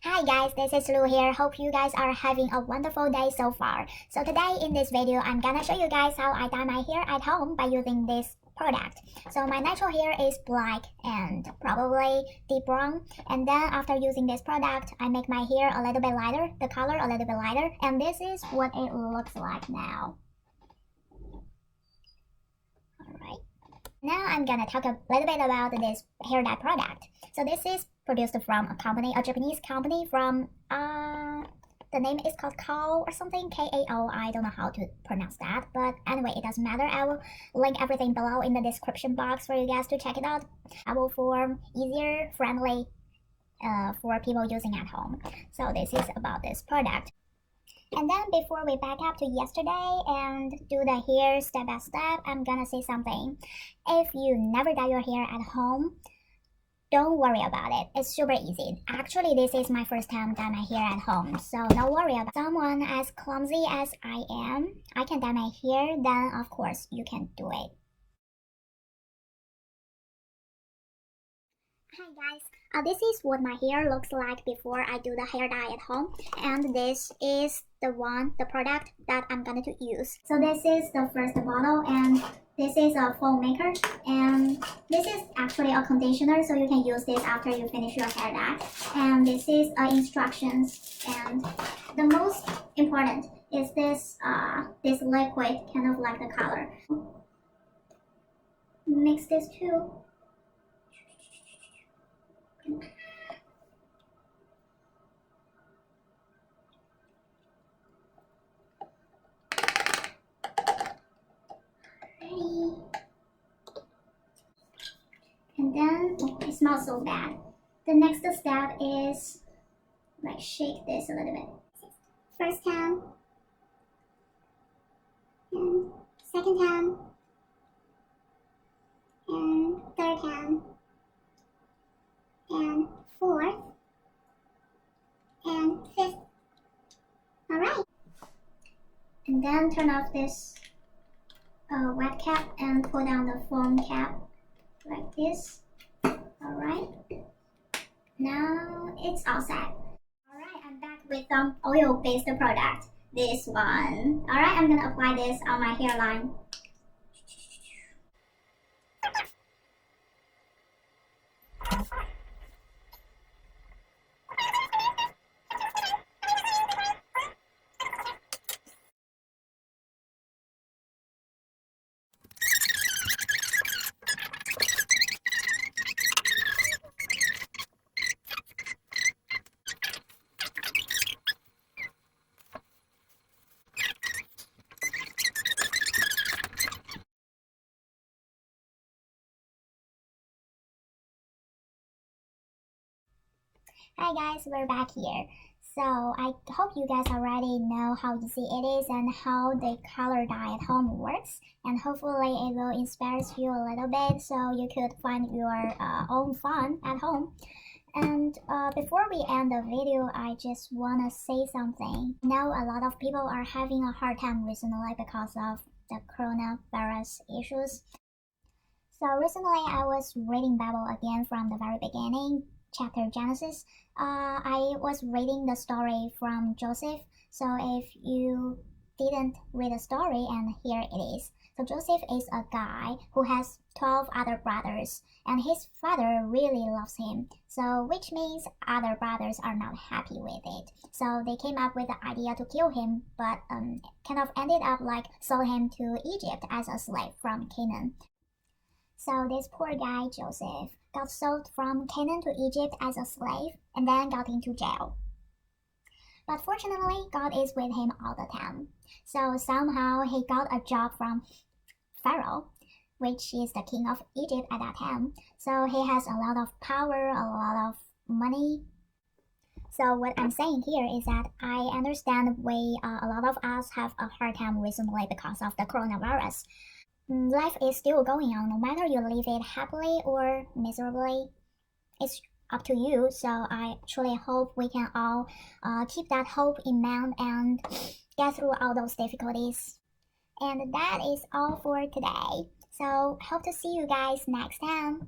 Hi guys, this is Lu here. Hope you guys are having a wonderful day so far. So today in this video, I'm gonna show you guys how I dye my hair at home by using this product. So my natural hair is black and probably deep brown, and then after using this product, I make my hair a little bit lighter, the color a little bit lighter, and this is what it looks like now. Alright. Now I'm gonna talk a little bit about this hair dye product. So this is produced from a company, a Japanese company from, the name is called Kao or something, Kao, I don't know how to pronounce that, but anyway, it doesn't matter. I will link everything below in the description box for you guys to check it out. I will form easier, friendly for people using at home. So this is about this product. And then before we back up to yesterday and do the hair step by step, I'm gonna say something. If you never dye your hair at home, don't worry about it. It's super easy. Actually, this is my first time dye my hair at home, so no worry about someone as clumsy as I am. I can dye my hair, then of course you can do it. Hi guys, this is what my hair looks like before I do the hair dye at home, and this is the product that I'm going to use. So this is the first bottle, and this is a foam maker, and this is actually a conditioner, so you can use this after you finish your hair dye. And this is instructions, and the most important is this this liquid, kind of like the color. Mix this too. And then, oh, it smells so bad. The next step is like shake this a little bit. First time, and second time, and third time, and fourth, and fifth. Alright. And then turn off this wet cap and put down the foam cap like this. Alright. Now it's all set. Alright, I'm back with some oil-based product. This one. Alright, I'm gonna apply this on my hairline. Hi guys, we're back here. So I hope you guys already know how easy it is and how the color dye at home works, and hopefully it will inspire you a little bit so you could find your own fun at home. And before we end the video, I just want to say something. I know a lot of people are having a hard time recently because of the coronavirus issues. So recently I was reading Bible again from the very beginning, chapter Genesis. I was reading the story from Joseph. So if you didn't read the story, and here it is. So Joseph is a guy who has 12 other brothers, and his father really loves him. So which means other brothers are not happy with it. So they came up with the idea to kill him, but kind of ended up like sold him to Egypt as a slave from Canaan. So this poor guy, Joseph, got sold from Canaan to Egypt as a slave and then got into jail. But fortunately, God is with him all the time. So somehow he got a job from Pharaoh, which is the king of Egypt at that time. So he has a lot of power, a lot of money. So what I'm saying here is that I understand a lot of us have a hard time recently because of the coronavirus. Life is still going on, no matter you live it happily or miserably. It's up to you. So I truly hope we can all keep that hope in mind and get through all those difficulties. And that is all for today. So hope to see you guys next time.